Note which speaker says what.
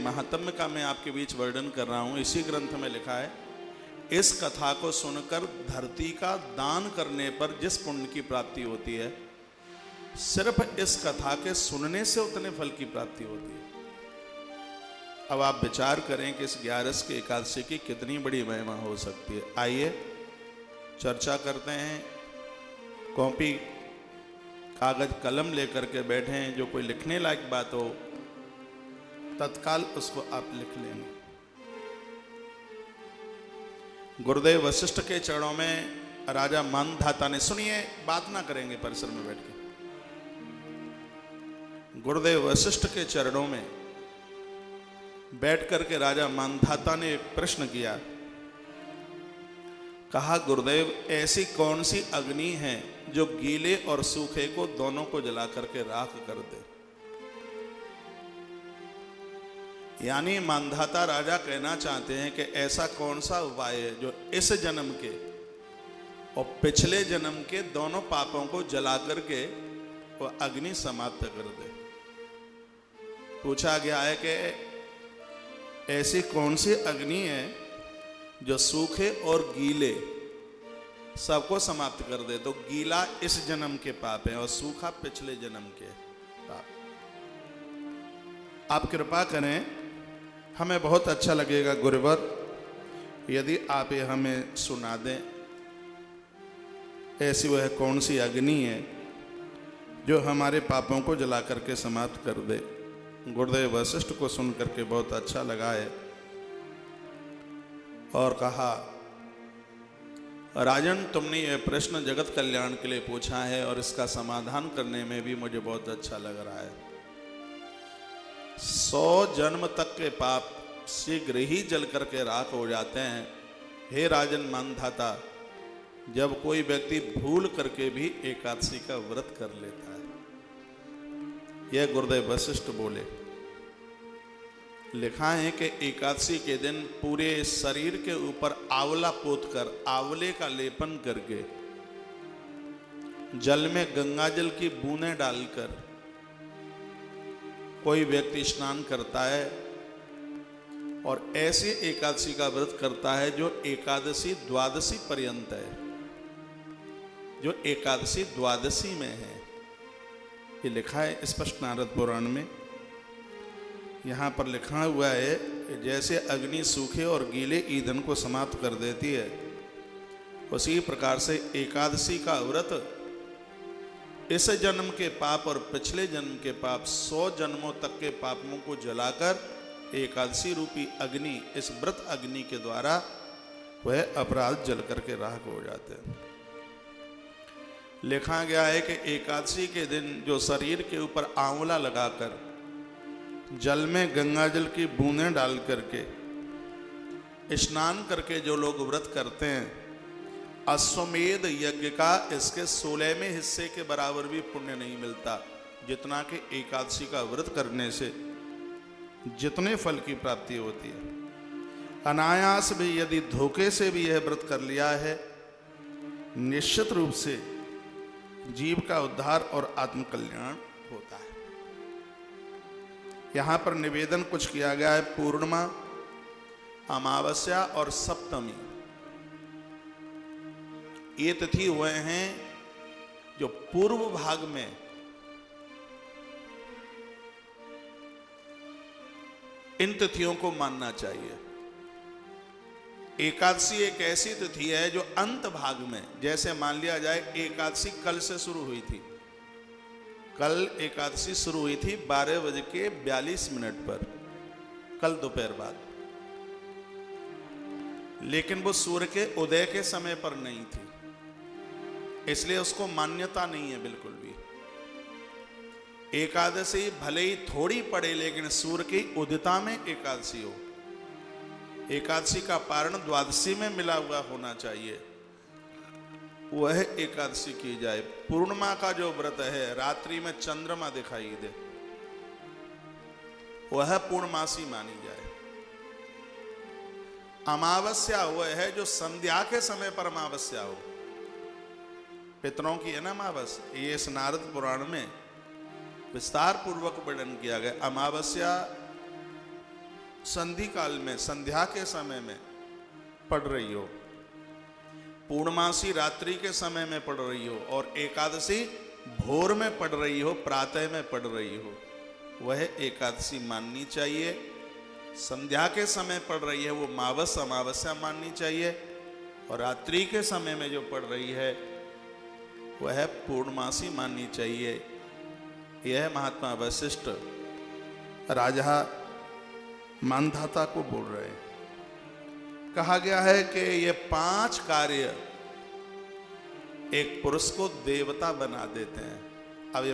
Speaker 1: महात्म्य का मैं आपके बीच वर्णन कर रहा हूं। इसी ग्रंथ में लिखा है, इस कथा को सुनकर धरती का दान करने पर जिस पुण्य की प्राप्ति होती है, सिर्फ इस कथा के सुनने से उतने फल की प्राप्ति होती है। अब आप विचार करें कि इस 11 की एकादशी की कितनी बड़ी महिमा हो सकती है। आइए चर्चा करते हैं। कॉपी कागज कलम लेकर के बैठे हैं, जो कोई लिखने लायक बात हो तत्काल उसको आप लिख लेंगे। गुरुदेव वशिष्ठ के चरणों में राजा मानधाता ने, सुनिए बात ना करेंगे परिसर में बैठ के, गुरुदेव वशिष्ठ के चरणों में बैठ करके राजा मानधाता ने एक प्रश्न किया। कहा, गुरुदेव ऐसी कौन सी अग्नि है जो गीले और सूखे को दोनों को जला करके राख कर दे। यानी मानधाता राजा कहना चाहते हैं कि ऐसा कौन सा उपाय है जो इस जन्म के और पिछले जन्म के दोनों पापों को जला करके वो अग्नि समाप्त कर दे। पूछा गया है कि ऐसी कौन सी अग्नि है जो सूखे और गीले सबको समाप्त कर दे। तो गीला इस जन्म के पाप है और सूखा पिछले जन्म के पाप। आप कृपा करें, हमें बहुत अच्छा लगेगा गुरुवर यदि आप ये हमें सुना दें, ऐसी वह कौन सी अग्नि है जो हमारे पापों को जला करके समाप्त कर दे। गुरुदेव वशिष्ठ को सुन करके बहुत अच्छा लगा है और कहा, राजन तुमने यह प्रश्न जगत कल्याण के लिए पूछा है और इसका समाधान करने में भी मुझे बहुत अच्छा लग रहा है। 100 जन्म तक के पाप शीघ्र ही जल करके राख हो जाते हैं। हे राजन मानधाता, जब कोई व्यक्ति भूल करके भी एकादशी का व्रत कर लेता है। यह गुरुदेव वशिष्ठ बोले। लिखा है कि एकादशी के दिन पूरे शरीर के ऊपर आंवला पोतकर, आंवले का लेपन करके, जल में गंगा जल की बूंदें डालकर कोई व्यक्ति स्नान करता है और ऐसी एकादशी का व्रत करता है जो एकादशी द्वादशी पर्यंत है, जो एकादशी द्वादशी में है। ये लिखा है स्पष्ट नारद पुराण में। यहाँ पर लिखा हुआ है, जैसे अग्नि सूखे और गीले ईंधन को समाप्त कर देती है, उसी प्रकार से एकादशी का व्रत इस जन्म के पाप और पिछले जन्म के पाप 100 जन्मों तक के पापों को जलाकर एकादशी रूपी अग्नि, इस व्रत अग्नि के द्वारा वह अपराध जल करके राख हो जाते हैं। लिखा गया है कि एकादशी के दिन जो शरीर के ऊपर आंवला लगाकर जल में गंगा जल की बूंदें डाल करके स्नान करके जो लोग व्रत करते हैं, अश्वमेध यज्ञ का इसके 16वें हिस्से के बराबर भी पुण्य नहीं मिलता, जितना कि एकादशी का व्रत करने से जितने फल की प्राप्ति होती है। अनायास भी यदि धोखे से भी यह व्रत कर लिया है, निश्चित रूप से जीव का उद्धार और आत्मकल्याण होता है। यहां पर निवेदन कुछ किया गया है। पूर्णिमा, अमावस्या और सप्तमी ये तिथि हुए हैं जो पूर्व भाग में इन तिथियों को मानना चाहिए। एकादशी एक ऐसी तिथि है जो अंत भाग में, जैसे मान लिया जाए एकादशी कल से शुरू हुई थी, कल एकादशी शुरू हुई थी 12:42 पर, कल दोपहर बाद, लेकिन वो सूर्य के उदय के समय पर नहीं थी, इसलिए उसको मान्यता नहीं है बिल्कुल भी। एकादशी भले ही थोड़ी पड़े लेकिन सूर्य की उदिता में एकादशी हो। एकादशी का पारण द्वादशी में मिला हुआ होना चाहिए, वह एकादशी की जाए। पूर्णिमा का जो व्रत है, रात्रि में चंद्रमा दिखाई दे, वह पूर्णमासी मानी जाए। अमावस्या वह है जो संध्या के समय पर अमावस्या हो। पितरों की है ना अमावस्या, ये इस नारद पुराण में विस्तार पूर्वक वर्णन किया गया। अमावस्या संधि काल में, संध्या के समय में पढ़ रही हो, पूर्णमासी रात्रि के समय में पढ़ रही हो, और एकादशी भोर में पढ़ रही हो, प्रातः में पढ़ रही हो, वह एकादशी माननी चाहिए। संध्या के समय पढ़ रही है वो मावस अमावस्या माननी चाहिए, और रात्रि के समय में जो पढ़ रही है वह पूर्णमासी माननी चाहिए। यह महात्मा वशिष्ठ राजा मानधाता को बोल रहे हैं। कहा गया है कि ये 5 कार्य एक पुरुष को देवता बना देते हैं।